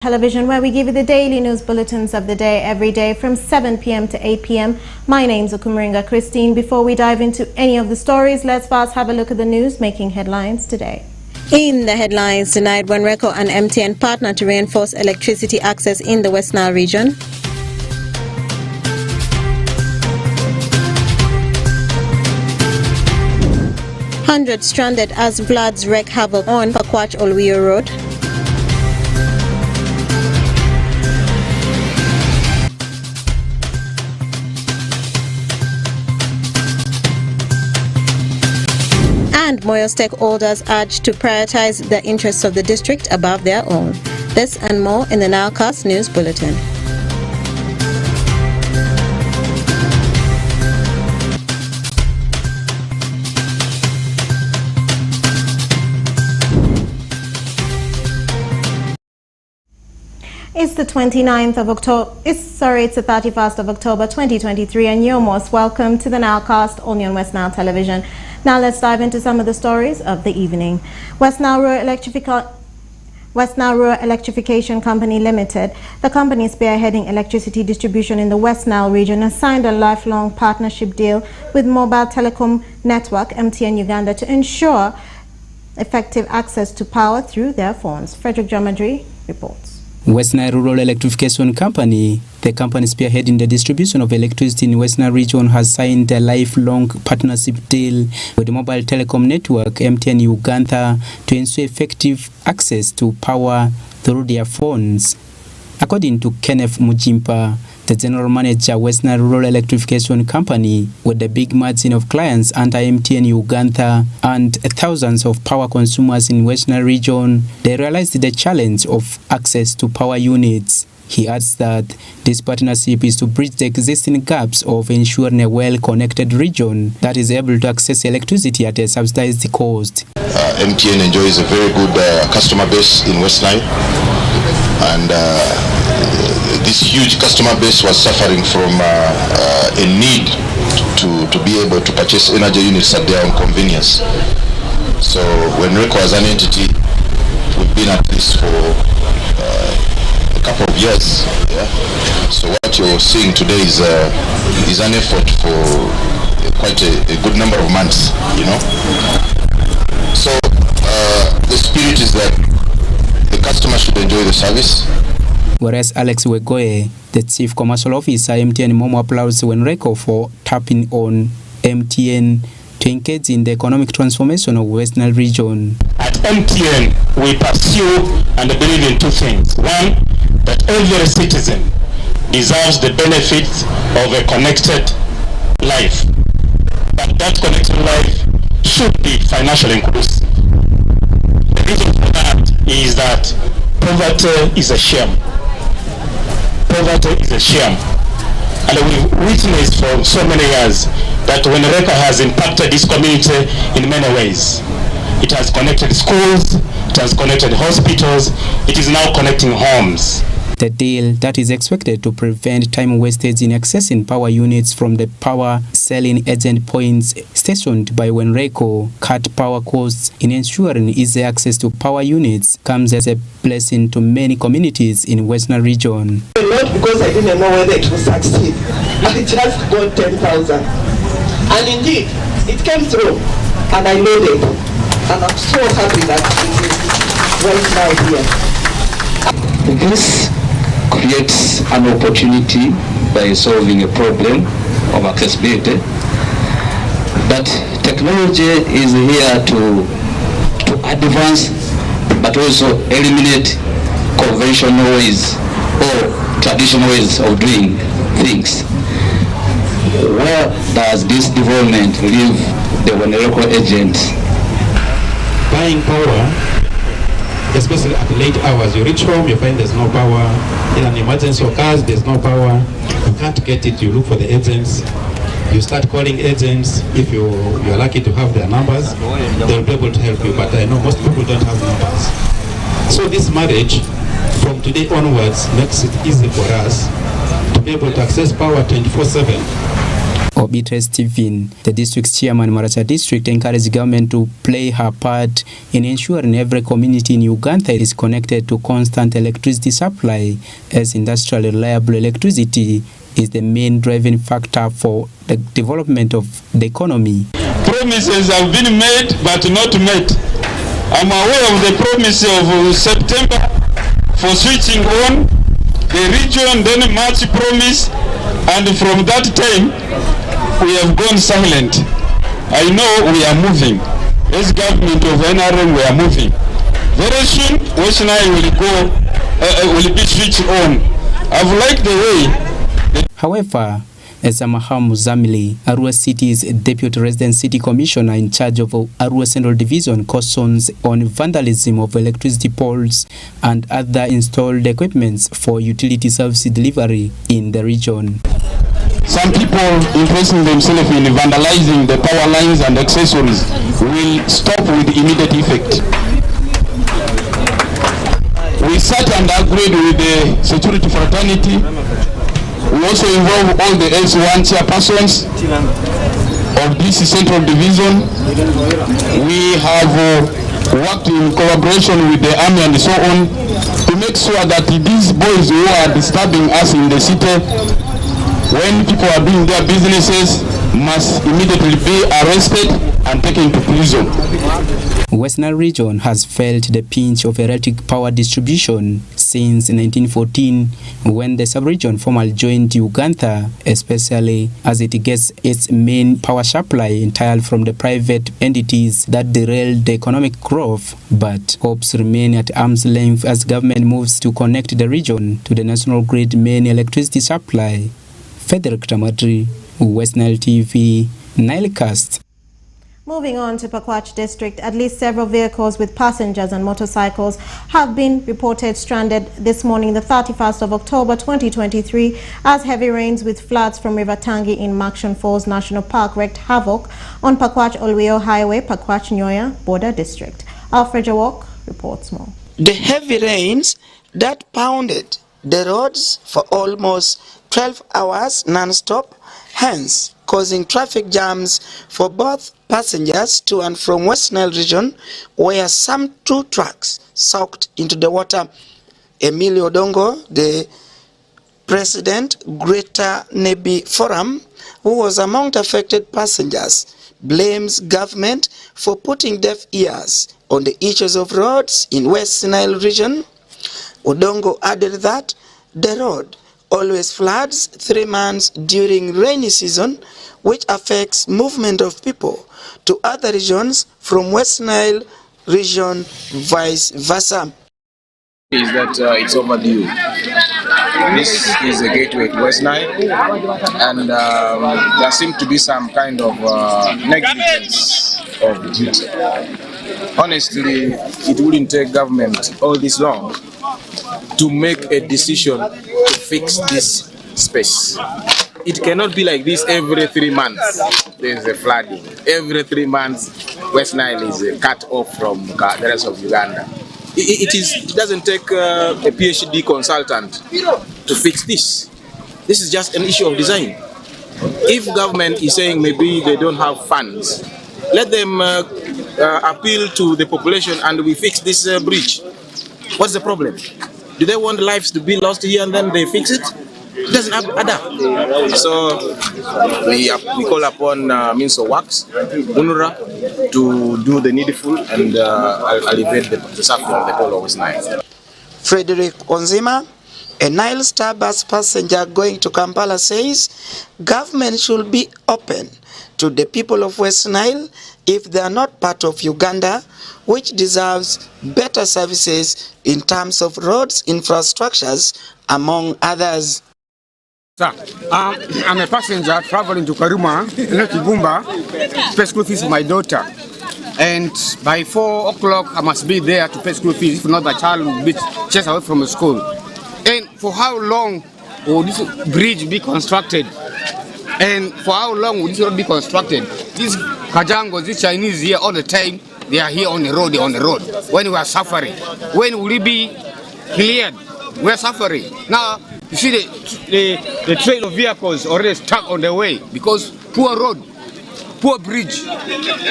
Television, where we give you the daily news bulletins of the day every day from 7 p.m. to 8 p.m. My name's Okumaringa Christine. Before we dive into any of the stories, let's first have a look at the news making headlines today. In the headlines tonight, WENRECO and MTN partner to reinforce electricity access in the West Nile region. Hundreds stranded as floods wreak havoc on Pakwach Olwio Road. And Moyo stakeholders urged to prioritize the interests of the district above their own. This and more in the NILE CAST News Bulletin. It's the 29th of October. It's the 31st of October 2023, and you're most welcome to the NILE CAST on West Nile Television. Now let's dive into some of the stories of the evening. West Nile Rural Electrification Company Limited, the company spearheading electricity distribution in the West Nile region, has signed a lifelong partnership deal with mobile telecom network MTN Uganda to ensure effective access to power through their phones. Frederick Jomadri reports. West Nile Rural Electrification Company, the company spearheading the distribution of electricity in West Nile region, has signed a lifelong partnership deal with the mobile telecom network MTN Uganda to ensure effective access to power through their phones. According to Kenneth Mujimpa, the general manager West Nile Rural Electrification Company, with the big margin of clients under MTN Uganda and thousands of power consumers in West Nile region, they realized the challenge of access to power units. He adds that this partnership is to bridge the existing gaps of ensuring a well-connected region that is able to access electricity at a subsidized cost. MTN enjoys a very good customer base in West Nile, and this huge customer base was suffering from a need to be able to purchase energy units at their own convenience. So when WENRECO as an entity, we've been at this for a couple of years. Yeah? So what you're seeing today is an effort for quite a good number of months, you know. So the spirit is that the customer should enjoy the service. Whereas Alex Wegoye, the Chief Commercial Officer MTN Momo, applauds WENRECO for tapping on MTN to engage in the economic transformation of West Nile region. At MTN, we pursue and believe in two things. One, that every citizen deserves the benefits of a connected life. But that connected life should be financially inclusive. The reason for that is that poverty is a shame. Poverty is a shame. And we've witnessed for so many years that WENRECO has impacted this community in many ways. It has connected schools, it has connected hospitals, it is now connecting homes. The deal that is expected to prevent time wastage in accessing power units from the power selling agent points stationed by WENRECO, cut power costs in ensuring easy access to power units, comes as a blessing to many communities in West Nile region. Not because I didn't know whether it would succeed. I just got 10,000. And indeed, it came through and I loaded. And I'm so happy that it is right now here. This creates an opportunity by solving a problem of accessibility. But technology is here to advance, but also eliminate conventional ways or traditional ways of doing things. Where does this development leave the WENRECO agents? Buying power, especially at late hours, you reach home, you find there's no power. In an emergency occurs, there's no power. You can't get it, you look for the agents. You start calling agents. If you're lucky to have their numbers, they'll be able to help you. But I know most people don't have numbers. So this marriage, from today onwards, makes it easy for us to be able to access power 24/7. Obitre Stephen, the district's chairman, Maracha District, encouraged government to play her part in ensuring every community in Uganda is connected to constant electricity supply, as industrial reliable electricity is the main driving factor for the development of the economy. Promises have been made but not met. I'm aware of the promise of September for switching on the region, then March promise, and from that time we have gone silent. I know we are moving. As government of NRM, we are moving. Very soon, West Nile will be switched on. I've liked the way. However, Ezamaham Zamili, Arua City's Deputy Resident City Commissioner in charge of Arua Central Division, cautions on vandalism of electricity poles and other installed equipments for utility service delivery in the region. Some people interesting themselves in vandalizing the power lines and accessories will stop with immediate effect. We sat and agreed with the security fraternity. We also involve all the S1 chairpersons of this central division. We have worked in collaboration with the army and so on to make sure that these boys who are disturbing us in the city, when people are doing their businesses, must immediately be arrested and taken to prison. West Nile region has felt the pinch of erratic power distribution since 1914, when the sub-region formally joined Uganda, especially as it gets its main power supply entirely from the private entities that derailed the economic growth. But hopes remain at arm's length as government moves to connect the region to the national grid main electricity supply. Frederick Tamadri, West Nile TV, NILE CAST. Moving on to Pakwach District, at least several vehicles with passengers and motorcycles have been reported stranded this morning, the 31st of October 2023, as heavy rains with floods from River Tangi in Makshan Falls National Park wreaked havoc on Pakwach-Olweo Highway, Pakwach-Nyoya Border District. Alfred Jawok reports more. The heavy rains that pounded the roads for almost 12 hours non-stop, hence causing traffic jams for both passengers to and from West Nile region, where some 2 trucks soaked into the water. Emilio Dongo, the president, Greater Nebi Forum, who was among the affected passengers, blames government for putting deaf ears on the issues of roads in West Nile region. Odongo added that the road always floods 3 months during rainy season, which affects movement of people to other regions from West Nile region, vice versa. Is that it's overdue. This is a gateway to West Nile, and there seems to be some kind of negligence of duty. Honestly, it wouldn't take government all this long to make a decision to fix this space. It cannot be like this every 3 months. There's a flooding. Every 3 months, West Nile is cut off from the rest of Uganda. It doesn't take a PhD consultant to fix this. This is just an issue of design. If government is saying maybe they don't have funds, let them appeal to the population and we fix this bridge. What's the problem? Do they want lives to be lost here and then they fix it? It doesn't add up. So we call upon Means of Works, UNRWA, to do the needful and alleviate the suffering of the whole of West Nile. Frederick Onzima, a Nile Star bus passenger going to Kampala, says government should be open to the people of West Nile if they are not part of Uganda, which deserves better services in terms of roads, infrastructures, among others. Sir, I'm a passenger traveling to Karuma, not Kibumba, pay school fees for my daughter. And by 4 o'clock, I must be there to pay school fees. If not, my child will be chased away from the school. And for how long will this bridge be constructed? And for how long will this road be constructed? These Kajangos, these Chinese here all the time, they are here on the road, When we are suffering. When will it be cleared? We are suffering. Now, You see the train of vehicles already stuck on the way because poor road, poor bridge.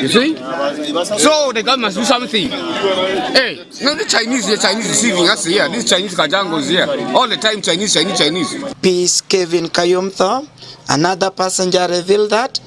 You see? So the government must do something. Hey, not the Chinese deceiving us here. These Chinese kajangos here. All the time Chinese. Peace Kevin Kayumtho, another passenger, revealed that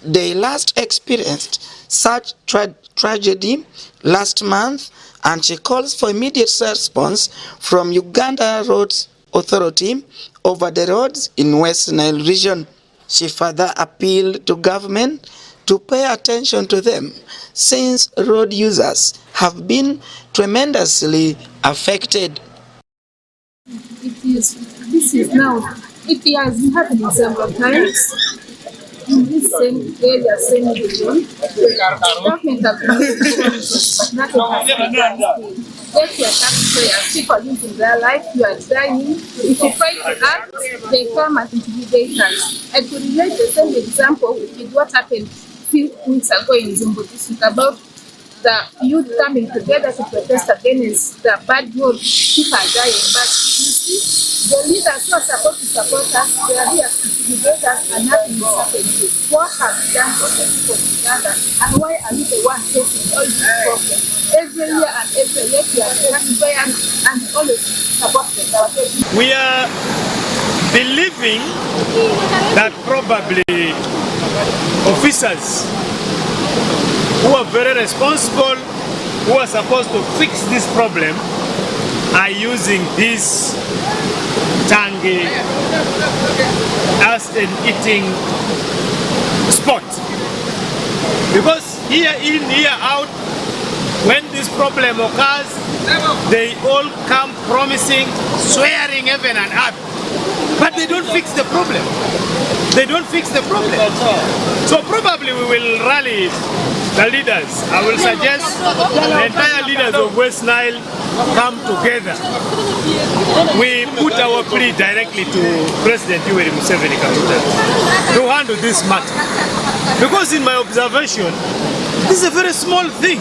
they last experienced such tragedy last month, and she calls for immediate response from Uganda Roads Authority over the roads in West Nile region. She further appealed to government to pay attention to them, since road users have been tremendously affected. This is now, it has happened several times in this same area, same region. Government have been making solutions, but nothing has been done. If you are taxpayers, people losing their life, you are dying. If you try to act, they come and intimidate us. I could relate the same example with what happened a few weeks ago in Zumbu district about the youth coming together to protest against the bad road. People are dying, but you see, the leaders who are supposed to support us, they are here to intimidate us, and nothing is happening. What have we done for the people of Uganda, and why are we the ones facing all these problems? Every year and every year, we are taxpayers and always support them. We are believing that probably officers who are very responsible, who are supposed to fix this problem, are using this tangi as an eating spot. Because year in, year out, when this problem occurs, they all come promising, swearing heaven and earth. But they don't fix the problem. They don't fix the problem. So probably we will rally the leaders. I will suggest the entire leaders of West Nile come together. We put our plea directly to President Yoweri Museveni to handle this matter. Because in my observation, this is a very small thing.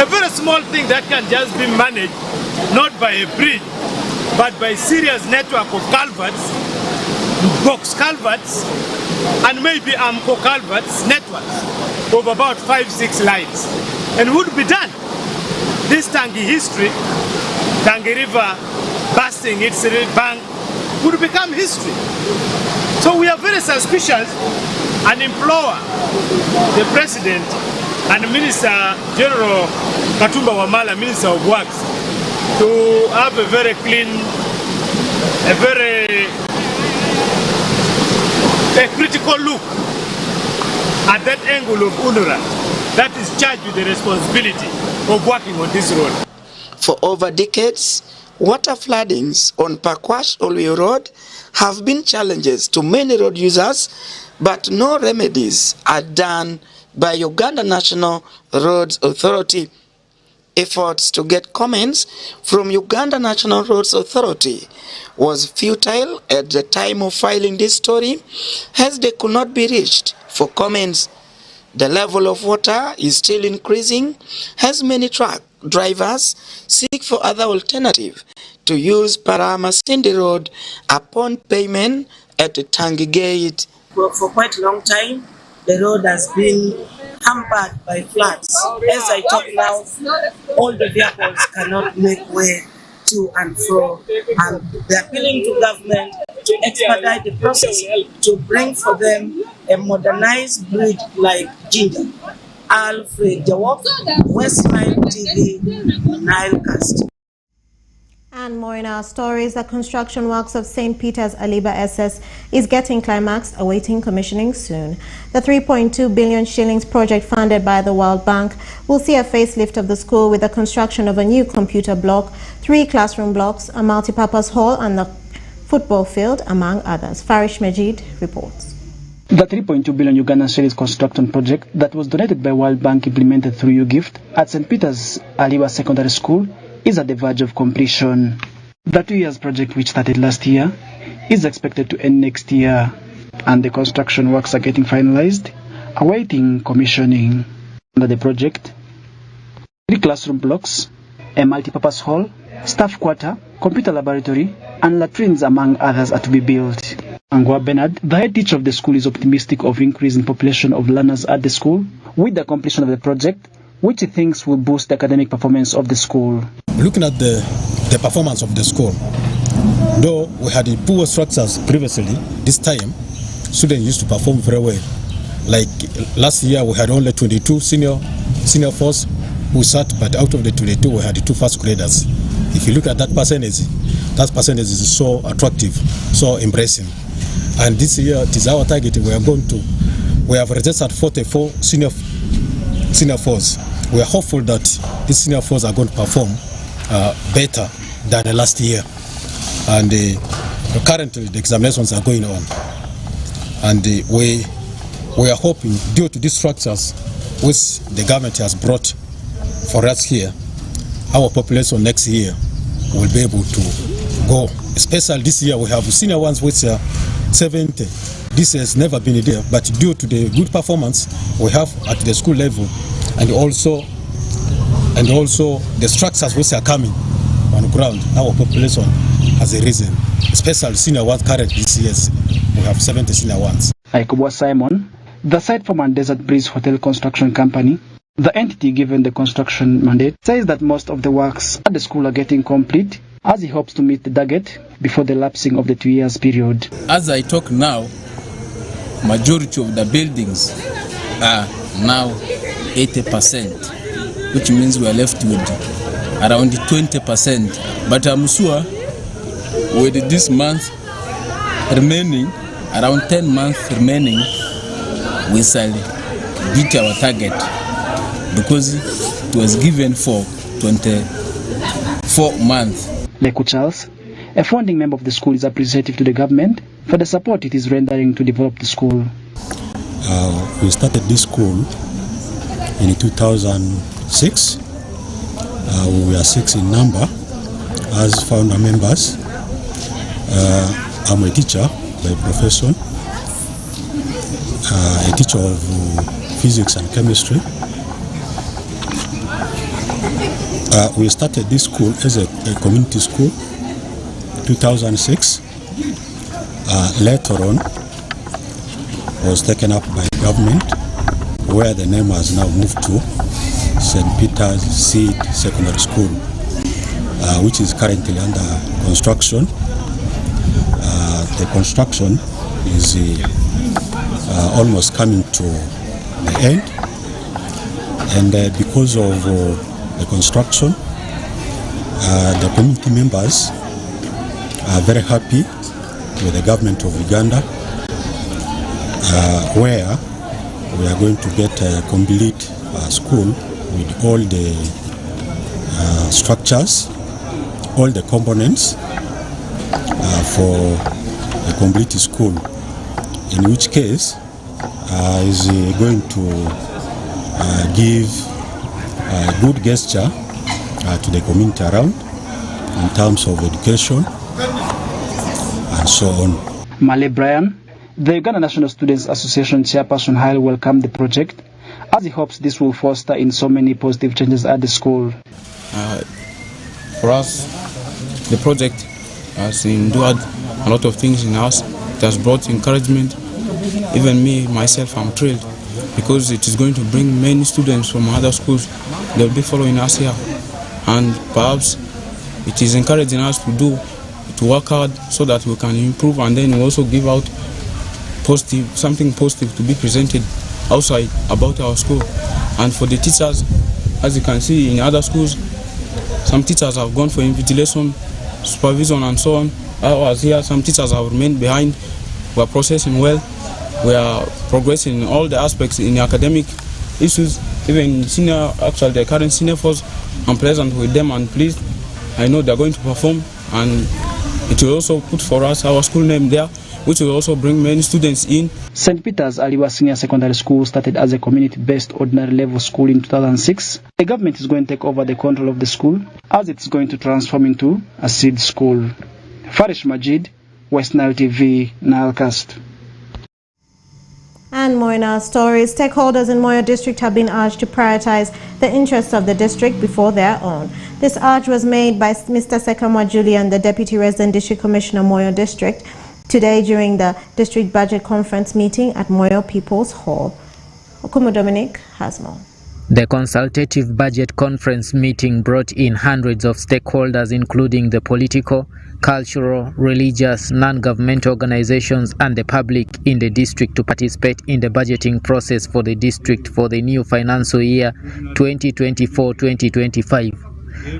A very small thing that can just be managed not by a bridge, but by a serious network of culverts, box culverts, and maybe AMCO culverts networks of about 5-6 lines, and would be done. This Tangi history, Tangi River bursting its bank, would become history. So we are very suspicious and implore the President and Minister General Katumba Wamala, Minister of Works, to have a very clean, a critical look at that angle of UNRWA that is charged with the responsibility of working on this road. For over decades, water floodings on Pakwash Olwe Road have been challenges to many road users, but no remedies are done by Uganda National Roads Authority. Efforts to get comments from Uganda National Roads Authority was futile at the time of filing this story, as they could not be reached for comments. The level of water is still increasing as many truck drivers seek for other alternatives to use Paramasindi Road upon payment at the Tangi Gate. For quite a long time, the road has been hampered by floods. As I talk now, all the vehicles cannot make way to and fro, and they are appealing to government to expedite the process to bring for them a modernized bridge like Ginger. Alfred Jawok, West Nile TV, NILE CAST. And more in our stories, the construction works of St. Peter's Aliba SS is getting climaxed, awaiting commissioning soon. The 3.2 billion shillings project funded by the World Bank will see a facelift of the school with the construction of a new computer block, 3 classroom blocks, a multipurpose hall and the football field, among others. Farish Majid reports. The 3.2 billion Ugandan shillings construction project that was donated by World Bank implemented through UGIFT at St. Peter's Aliba Secondary School is at the verge of completion. The 2 years project, which started last year, is expected to end next year, and the construction works are getting finalized, awaiting commissioning. Under the project, 3 classroom blocks, a multipurpose hall, staff quarter, computer laboratory, and latrines, among others, are to be built. Angwa Bernard, the head teacher of the school, is optimistic of increase in population of learners at the school with the completion of the project, which he thinks will boost the academic performance of the school. Looking at the performance of the school, though we had poor structures previously, this time students used to perform very well. Like last year, we had only 22 senior force who sat, but out of the 22, we had 2 first graders. If you look at that percentage is so attractive, so embracing. And this year, it is our target. We have registered 44 senior force. We are hopeful that these senior force are going to perform better than the last year. And currently, the examinations are going on. And we are hoping, due to these structures which the government has brought for us here, our population next year will be able to go. Especially this year, we have senior ones which are 70. This has never been there, but due to the good performance we have at the school level, and also the structures which are coming on the ground, our population has risen. Especially senior ones currently this year, we have 70 senior ones. Aikubwa Simon, the site from Desert Breeze Hotel Construction Company, the entity given the construction mandate, says that most of the works at the school are getting complete, as he hopes to meet the target before the lapsing of the 2 years period. As I talk now, majority of the buildings are now 80%, which means we are left with around 20%. But I'm sure with this month remaining, around 10 months remaining, we shall beat our target, because it was given for 24 months. Leku Charles, a founding member of the school, is appreciative to the government for the support it is rendering to develop the school. We started this school in 2006. We were 6 in number as founder members. I'm a teacher by profession, a teacher of physics and chemistry. We started this school as a community school, 2006. Later on, was taken up by government, where the name has now moved to St. Peter's Seed Secondary School, which is currently under construction. The construction is almost coming to the end, and because of the construction, the community members are very happy with the government of Uganda, where we are going to get a complete school with all the structures, all the components for a complete school, in which case is going to give a good gesture to the community around in terms of education and so on. Male Brian, the Uganda National Students Association chairperson, highly welcomed the project, as he hopes this will foster in so many positive changes at the school. For us, the project has endured a lot of things in us. It has brought encouragement. Even me, myself, I'm thrilled, because it is going to bring many students from other schools. They'll be following us here, and perhaps it is encouraging us to work hard so that we can improve, and then we also give out something positive to be presented outside about our school. And for the teachers, as you can see in other schools, some teachers have gone for invigilation, supervision and so on. As here, some teachers have remained behind. We are processing well. We are progressing in all the aspects in academic issues. Even the current senior force, I'm present with them and pleased. I know they're going to perform, and it will also put for us our school name there, which will also bring many students in. St. Peter's Aliwa Senior Secondary School started as a community-based ordinary level school in 2006. The government is going to take over the control of the school, as it's going to transform into a seed school. Farish Majid, West Nile TV, NILE CAST. And more in our stories, stakeholders in Moyo District have been urged to prioritize the interests of the district before their own. This urge was made by Mr. Sekamwa Julian, the Deputy Resident District Commissioner, Moyo District, today during the District Budget Conference meeting at Moyo People's Hall. Okumu Dominic has more. The consultative budget conference meeting brought in hundreds of stakeholders, including the political, cultural, religious, non-governmental organizations and the public in the district to participate in the budgeting process for the district for the new financial year 2024-2025.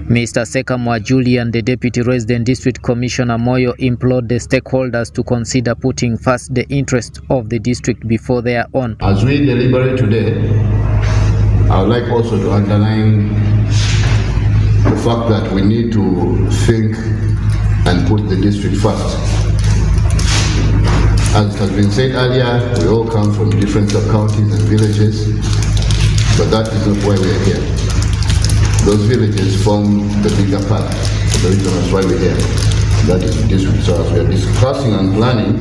Mr. Sekamwa Julian, the Deputy Resident District Commissioner Moyo, implored the stakeholders to consider putting first the interests of the district before their own. As we deliberate today, I would like also to underline the fact that we need to think and put the district first. As it has been said earlier, we all come from different sub-counties and villages, but that is not why we are here. Those villages form the bigger part of the reason that's why we're here. That is the district. So as we are discussing and planning,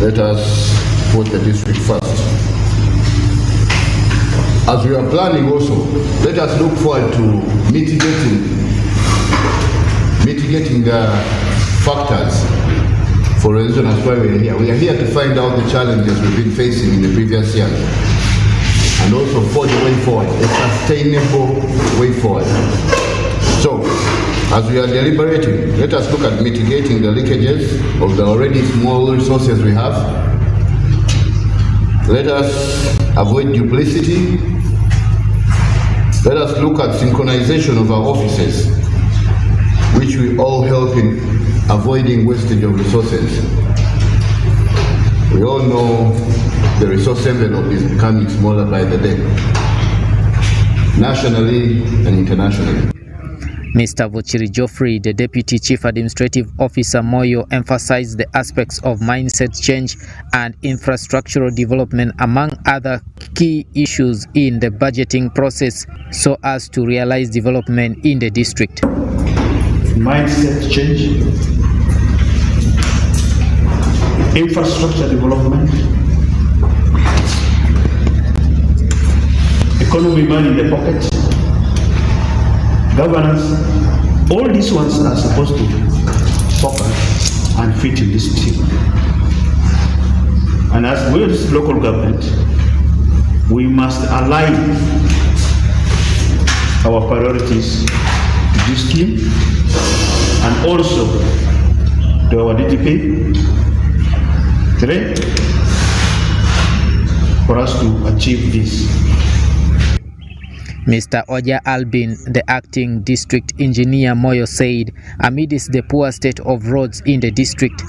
let us put the district first. As we are planning also, let us look forward to mitigating the factors for a reason that's why we are here. We are here to find out the challenges we've been facing in the previous year and also forge a way forward, a sustainable way forward. So, as we are deliberating, let us look at mitigating the leakages of the already small resources we have. Let us avoid duplicity. Let us look at synchronization of our offices, which will all help in avoiding wastage of resources. We all know the resource envelope is becoming smaller by the day, nationally and internationally. Mr. Vuchiri Geoffrey, the Deputy Chief Administrative Officer Moyo, emphasized the aspects of mindset change and infrastructural development among other key issues in the budgeting process so as to realize development in the district. Mindset change, infrastructure development, economy money in the pocket, governance, all these ones are supposed to focus and fit in this team. And as well as local government, we must align our priorities to this scheme and also to our DTP 3 for us to achieve this. Mr. Oja Albin, the acting district engineer Moyo, said amidst the poor state of roads in the district,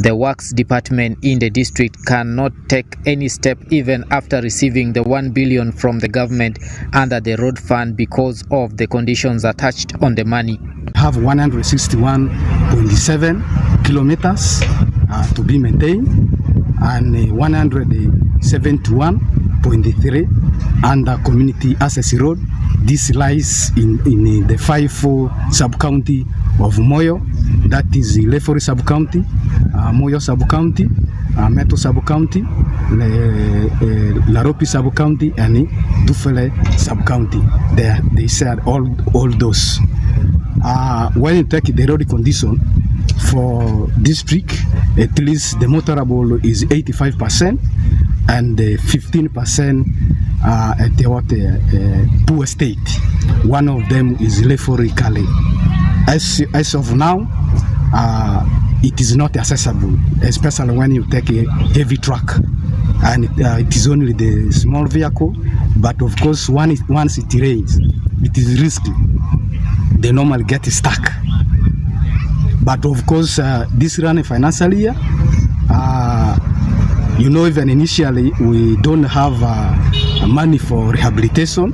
the works department in the district cannot take any step even after receiving the 1 billion from the government under the road fund because of the conditions attached on the money. Have 161.7 kilometers to be maintained and 171.3 under community access road. This lies in the 5 sub-county of Moyo, that is Lefori sub-county, Moyo sub-county, Meto sub-county, Laropi sub-county, and Dufele sub-county. They said all those. When you take the road condition for district, at least the motorable is 85% and 15% at the poor state. One of them is Lefori Kale. As of now, it is not accessible, especially when you take a heavy truck, and it is only the small vehicle. But of course, once it rains, it is risky. They normally get stuck. But of course, this running financial year, you know, even initially we don't have money for rehabilitation.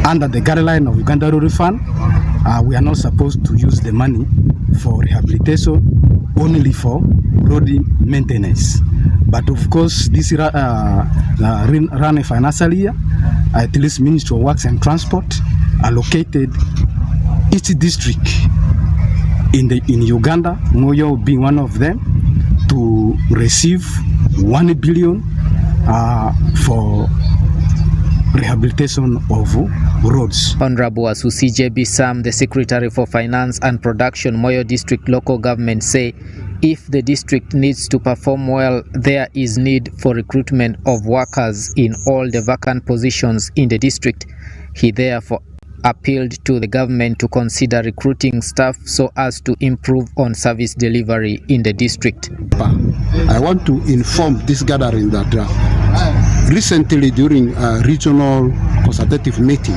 Under the guideline of Uganda Road Fund, we are not supposed to use the money for rehabilitation, only for road maintenance. But of course, this running financial year, at least Ministry of Works and Transport allocated each district in Uganda, Moyo being one of them, to receive 1 billion for rehabilitation of roads. Honorable Asusije Bisam, the Secretary for Finance and Production, Moyo District Local Government, say if the district needs to perform well, there is need for recruitment of workers in all the vacant positions in the district. He therefore appealed to the government to consider recruiting staff so as to improve on service delivery in the district. I want to inform this gathering that recently during a regional consultative meeting,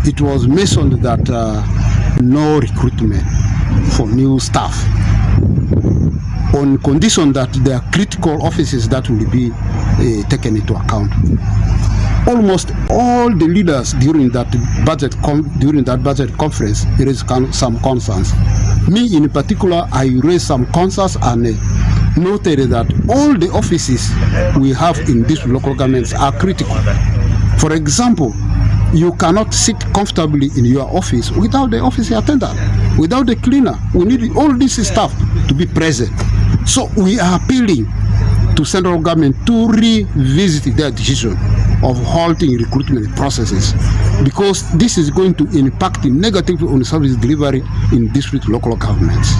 it was mentioned that no recruitment for new staff on condition that there are critical offices that will be taken into account. Almost all the leaders during that budget conference raised some concerns. Me in particular, I raised some concerns and noted that all the offices we have in these local governments are critical. For example, you cannot sit comfortably in your office without the office attendant, without the cleaner. We need all this staff to be present. So we are appealing to central government to revisit their decision of halting recruitment processes, because this is going to impact negatively on service delivery in district local governments.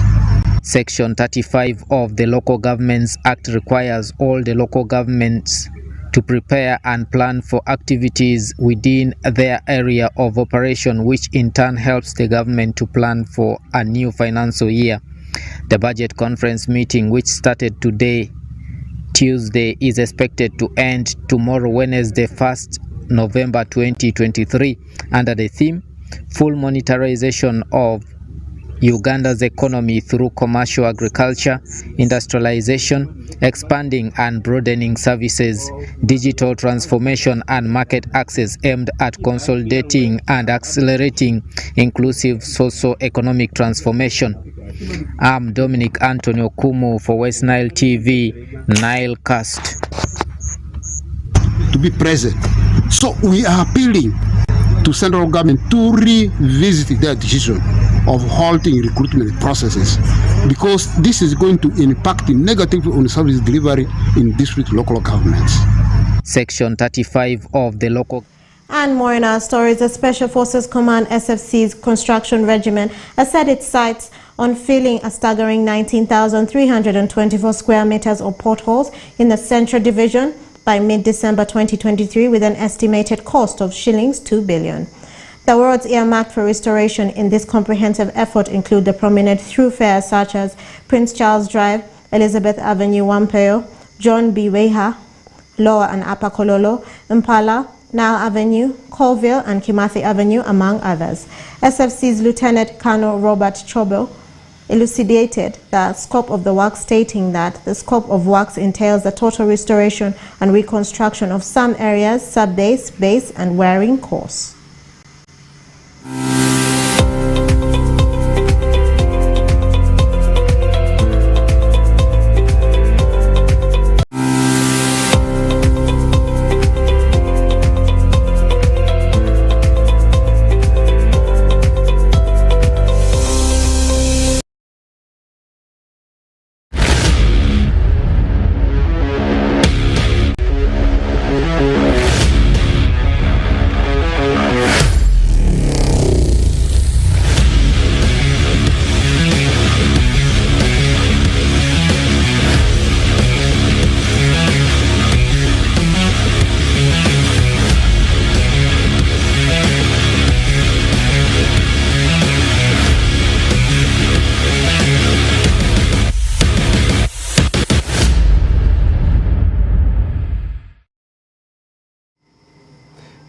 Section 35 of the Local Governments Act requires all the local governments to prepare and plan for activities within their area of operation, which in turn helps the government to plan for a new financial year. The budget conference meeting, which started today, Tuesday, is expected to end tomorrow, Wednesday, 1st November 2023, under the theme Full Monetarization of Uganda's Economy through Commercial Agriculture, Industrialization, Expanding and Broadening Services, Digital Transformation and Market Access, aimed at consolidating and accelerating inclusive socio-economic transformation. I'm Dominic Antonio Kumu for West Nile TV, NILE CAST. To be present. So we are appealing to central government to revisit their decision of halting recruitment processes, because this is going to impact negatively on service delivery in district local governments. Section 35 of the local. And more in our stories, the Special Forces Command SFC's construction regiment has set its sights on filling a staggering 19,324 square meters of potholes in the Central Division by mid-December 2023, with an estimated cost of shillings 2 billion. The roads earmarked for restoration in this comprehensive effort include the prominent thoroughfares such as Prince Charles Drive, Elizabeth Avenue, Wampeyo, John B. Weha, Lower and Upper Kololo, Impala, Nile Avenue, Colville and Kimathi Avenue, among others. SFC's Lieutenant Colonel Robert Chobel elucidated the scope of the work, stating that the scope of works entails the total restoration and reconstruction of some areas, sub-base, base and wearing course.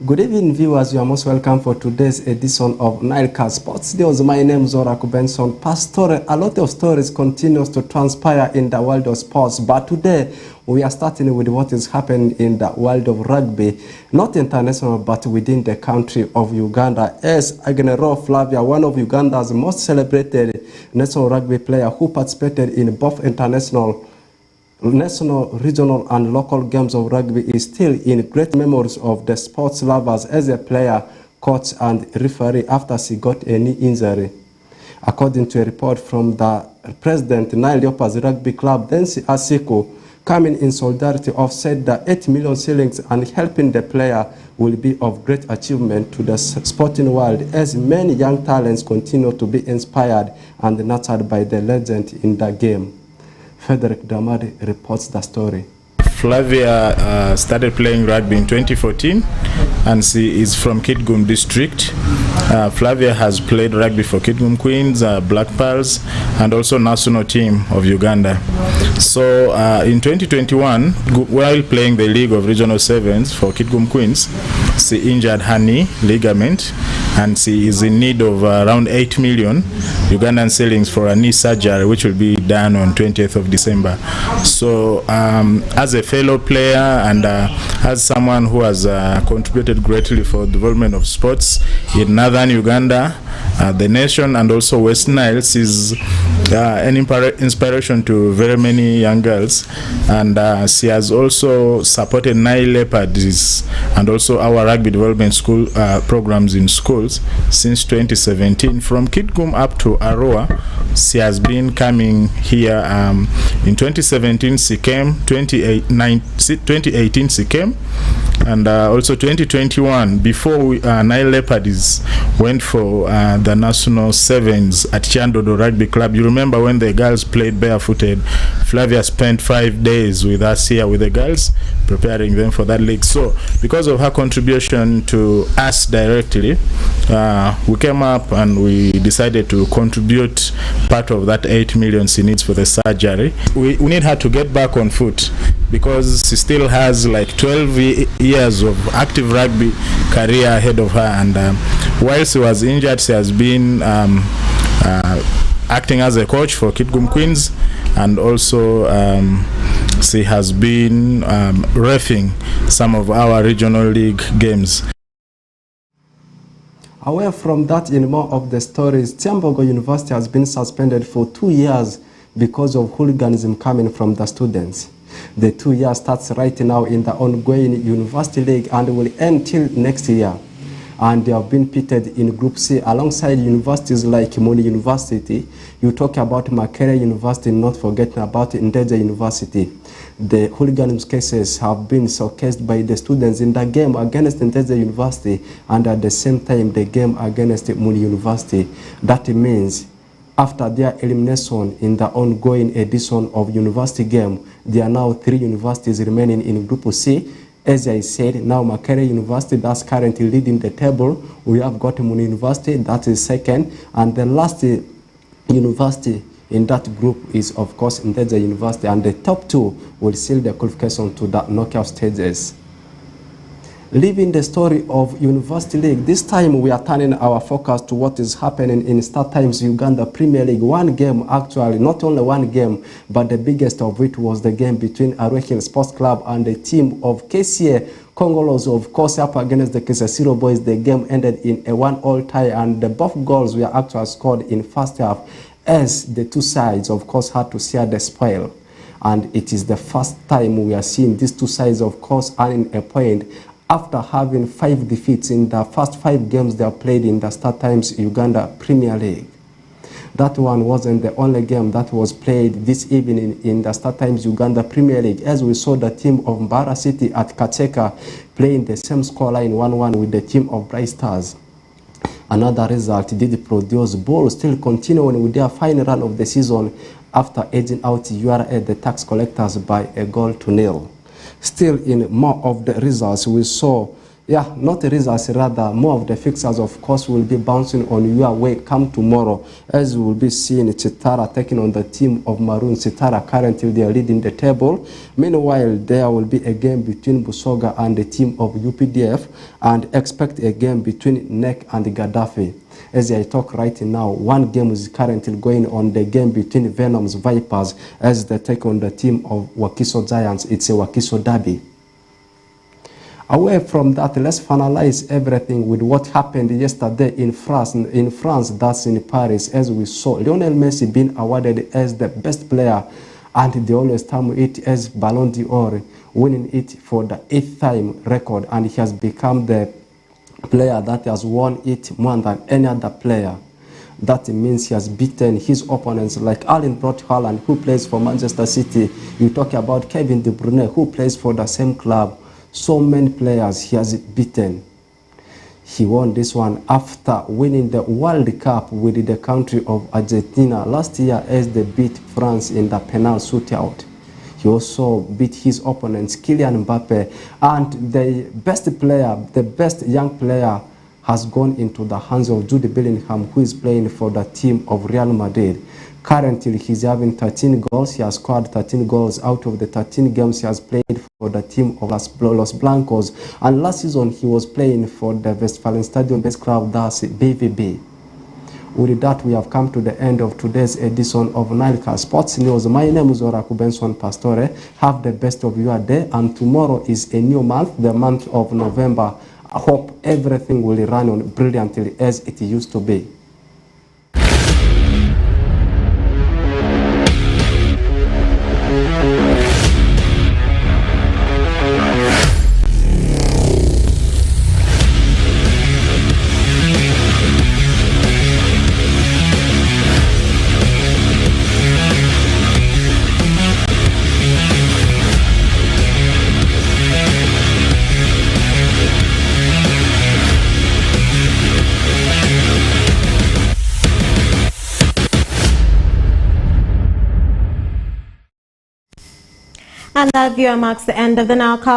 Good evening, viewers. You are most welcome for today's edition of NILE CAST Sports News. My name is Zoraku Benson. Pastor, a lot of stories continues to transpire in the world of sports, but today we are starting with what is happening in the world of rugby, not international, but within the country of Uganda. As Agenero Flavia, one of Uganda's most celebrated national rugby player who participated in both international, national, regional and local games of rugby, is still in great memories of the sports lovers as a player, coach and referee after she got a knee injury. According to a report from the president, Nile Leopards Rugby Club, Densi Asiko, coming in solidarity of said that 8 million shillings and helping the player will be of great achievement to the sporting world as many young talents continue to be inspired and nurtured by the legend in the game. Frederick Damari reports the story. Flavia started playing rugby in 2014 and she is from Kitgum district. Flavia has played rugby for Kitgum Queens, Black Pearls and also national team of Uganda. So in 2021, while playing the League of Regional Sevens for Kitgum Queens, she injured her knee ligament and she is in need of around 8 million Ugandan shillings for a knee surgery which will be done on 20th of December. So as a fellow player and as someone who has contributed greatly for the development of sports in northern Uganda, the nation and also West Nile is an inspiration to very many young girls, and she has also supported Nile Leopards and also our rugby development school programs in schools since 2017. From Kitgum up to Arua, she has been coming here. In 2017 she came, 2018 she came, and also 2021 before Nile Leopards went for the national sevens at Chandodo Rugby Club. You remember when the girls played barefooted, Flavia spent 5 days with us here with the girls preparing them for that league. So because of her contribution to us directly, we came up and we decided to contribute part of that 8 million she needs for the surgery. We need her to get back on foot because she still has like 12 years of active rugby career ahead of her, and while she was injured she has been acting as a coach for Kitgum Queens, and also she has been reffing some of our regional league games. Away from that, in more of the stories, Tiambogo University has been suspended for 2 years because of hooliganism coming from the students. The 2 years starts right now in the ongoing University League and will end till next year. And they have been pitted in Group C alongside universities like Kimoni University. You talk about Makerere University, not forgetting about Ndeje University. The hooliganism cases have been showcased by the students in the game against Ndeje University and at the same time the game against Muni University. That means after their elimination in the ongoing edition of university game, there are now 3 universities remaining in Group C. As I said, now Makerere University, that's currently leading the table. We have got Muni University, that is second. And the last university in that group is, of course, Ndeje University. And the top 2 will seal the qualification to the knockout stages. Leaving the story of University League, this time we are turning our focus to what is happening in Star Times Uganda Premier League. One game, actually, not only one game, but the biggest of it was the game between Arua Sports Club and the team of KCA Congolos, of course, up against the Kisasiro boys. The game ended in a 1-1 tie, and the both goals were actually scored in first half, as the two sides, of course, had to share the spoil. And it is the first time we are seeing these two sides, of course, earning a point after having 5 defeats in the first 5 games they have played in the Star Times Uganda Premier League. That one wasn't the only game that was played this evening in the Star Times Uganda Premier League, as we saw the team of Mbara City at Kacheka playing the same scoreline 1-1 with the team of Bright Stars. Another result did produce Bull still continuing with their final run of the season after edging out URA, the tax collectors, by 1-0. Still, in more of the results, we saw, not the results, rather, more of the fixtures, of course, will be bouncing on your way come tomorrow, as we will be seeing Chitara taking on the team of Maroon. Chitara currently they are leading the table. Meanwhile, there will be a game between Busoga and the team of UPDF, and expect a game between NEC and Gaddafi. As I talk right now, one game is currently going on, the game between Venom's Vipers as they take on the team of Wakiso Giants. It's a Wakiso derby. Away from that, let's finalize everything with what happened yesterday in France, that's in Paris, as we saw Lionel Messi being awarded as the best player, and they always term it as Ballon d'Or, winning it for the 8th time record, and he has become the player that has won it more than any other player. That means he has beaten his opponents like Erling Braut Haaland, who plays for Manchester City. You talk about Kevin De Bruyne, who plays for the same club. So many players he has beaten. He won this one after winning the World Cup with the country of Argentina last year as they beat France in the penalty shootout. He also beat his opponents, Kylian Mbappe, and the best player, the best young player, has gone into the hands of Jude Bellingham, who is playing for the team of Real Madrid. Currently, he's having 13 goals. He has scored 13 goals out of the 13 games he has played for the team of Los Blancos. And last season, he was playing for the Westfalen Stadion-based club, that's BVB. With that, we have come to the end of today's edition of NILE CAST Sports News. My name is Oraku Benson Pastore. Have the best of your day, and tomorrow is a new month, the month of November. I hope everything will run on brilliantly as it used to be. And that viewer marks the end of the NILE CAST.